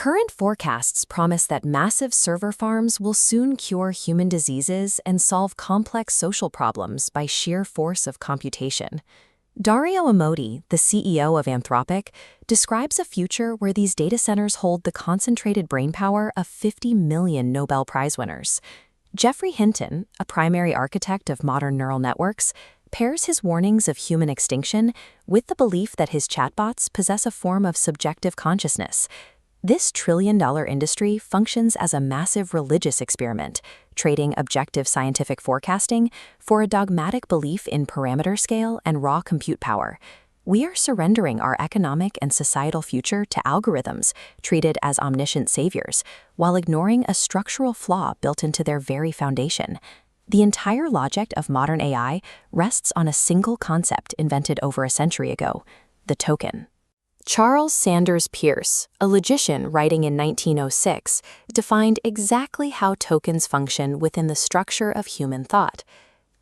Current forecasts promise that massive server farms will soon cure human diseases and solve complex social problems by sheer force of computation. Dario Amodei, the CEO of Anthropic, describes a future where these data centers hold the concentrated brainpower of 50 million Nobel Prize winners. Geoffrey Hinton, a primary architect of modern neural networks, pairs his warnings of human extinction with the belief that his chatbots possess a form of subjective consciousness. This trillion-dollar industry functions as a massive religious experiment, trading objective scientific forecasting for a dogmatic belief in parameter scale and raw compute power. We are surrendering our economic and societal future to algorithms treated as omniscient saviors, while ignoring a structural flaw built into their very foundation. The entire logic of modern AI rests on a single concept invented over a century ago: the token. Charles Sanders Peirce, a logician writing in 1906, defined exactly how tokens function within the structure of human thought.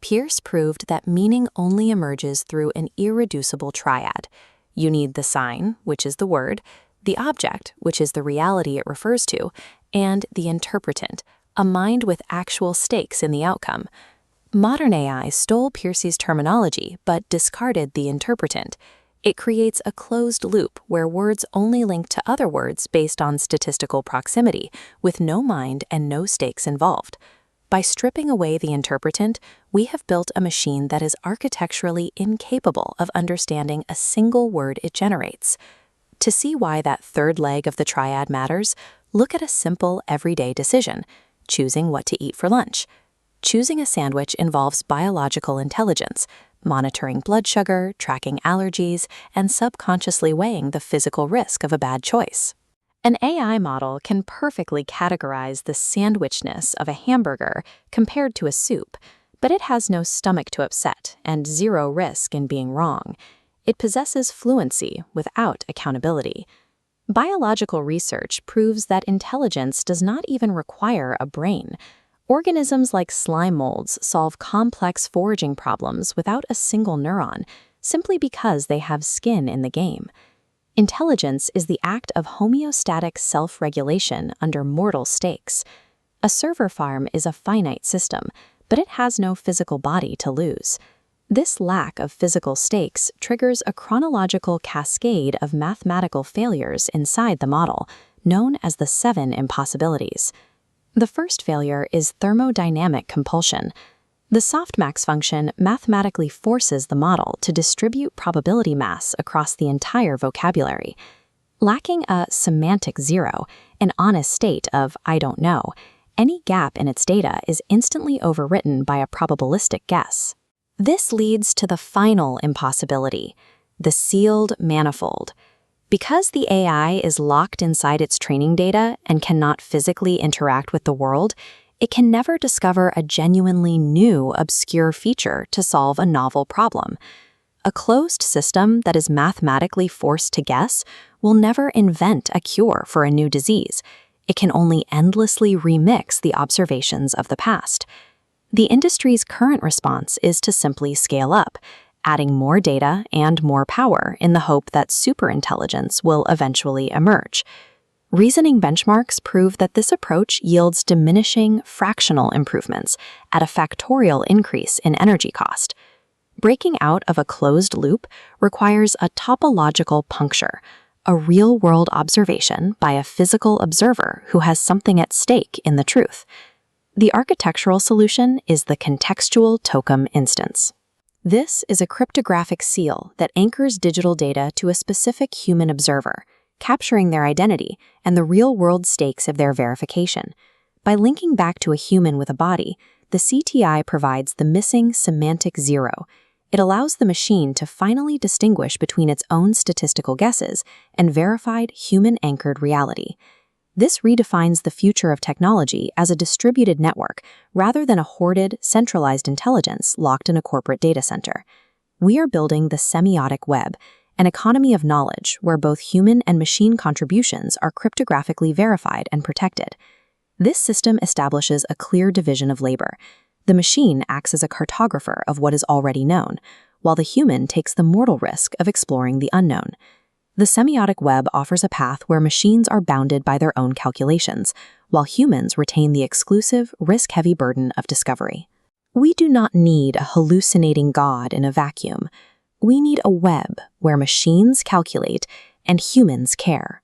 Peirce proved that meaning only emerges through an irreducible triad. You need the sign, which is the word, the object, which is the reality it refers to, and the interpretant, a mind with actual stakes in the outcome. Modern AI stole Peirce's terminology but discarded the interpretant. It creates a closed loop where words only link to other words based on statistical proximity, with no mind and no stakes involved. By stripping away the interpretant, we have built a machine that is architecturally incapable of understanding a single word it generates. To see why that third leg of the triad matters, look at a simple, everyday decision: choosing what to eat for lunch. Choosing a sandwich involves biological intelligence, monitoring blood sugar, tracking allergies, and subconsciously weighing the physical risk of a bad choice. An AI model can perfectly categorize the sandwichness of a hamburger compared to a soup, but it has no stomach to upset and zero risk in being wrong. It possesses fluency without accountability. Biological research proves that intelligence does not even require a brain. Organisms like slime molds solve complex foraging problems without a single neuron, simply because they have skin in the game. Intelligence is the act of homeostatic self-regulation under mortal stakes. A server farm is a finite system, but it has no physical body to lose. This lack of physical stakes triggers a chronological cascade of mathematical failures inside the model, known as the 7 impossibilities. The first failure is thermodynamic compulsion. The softmax function mathematically forces the model to distribute probability mass across the entire vocabulary. Lacking a semantic zero, an honest state of "I don't know," any gap in its data is instantly overwritten by a probabilistic guess. This leads to the final impossibility, the sealed manifold. Because the AI is locked inside its training data and cannot physically interact with the world, it can never discover a genuinely new, obscure feature to solve a novel problem. A closed system that is mathematically forced to guess will never invent a cure for a new disease. It can only endlessly remix the observations of the past. The industry's current response is to simply scale up, adding more data and more power in the hope that superintelligence will eventually emerge. Reasoning benchmarks prove that this approach yields diminishing fractional improvements at a factorial increase in energy cost. Breaking out of a closed loop requires a topological puncture, a real-world observation by a physical observer who has something at stake in the truth. The architectural solution is the contextual Tokum instance. This is a cryptographic seal that anchors digital data to a specific human observer, capturing their identity and the real-world stakes of their verification. By linking back to a human with a body, the CTI provides the missing semantic zero. It allows the machine to finally distinguish between its own statistical guesses and verified human-anchored reality. This redefines the future of technology as a distributed network rather than a hoarded, centralized intelligence locked in a corporate data center. We are building the semiotic web, an economy of knowledge where both human and machine contributions are cryptographically verified and protected. This system establishes a clear division of labor. The machine acts as a cartographer of what is already known, while the human takes the mortal risk of exploring the unknown. The semiotic web offers a path where machines are bounded by their own calculations, while humans retain the exclusive, risk-heavy burden of discovery. We do not need a hallucinating God in a vacuum. We need a web where machines calculate and humans care.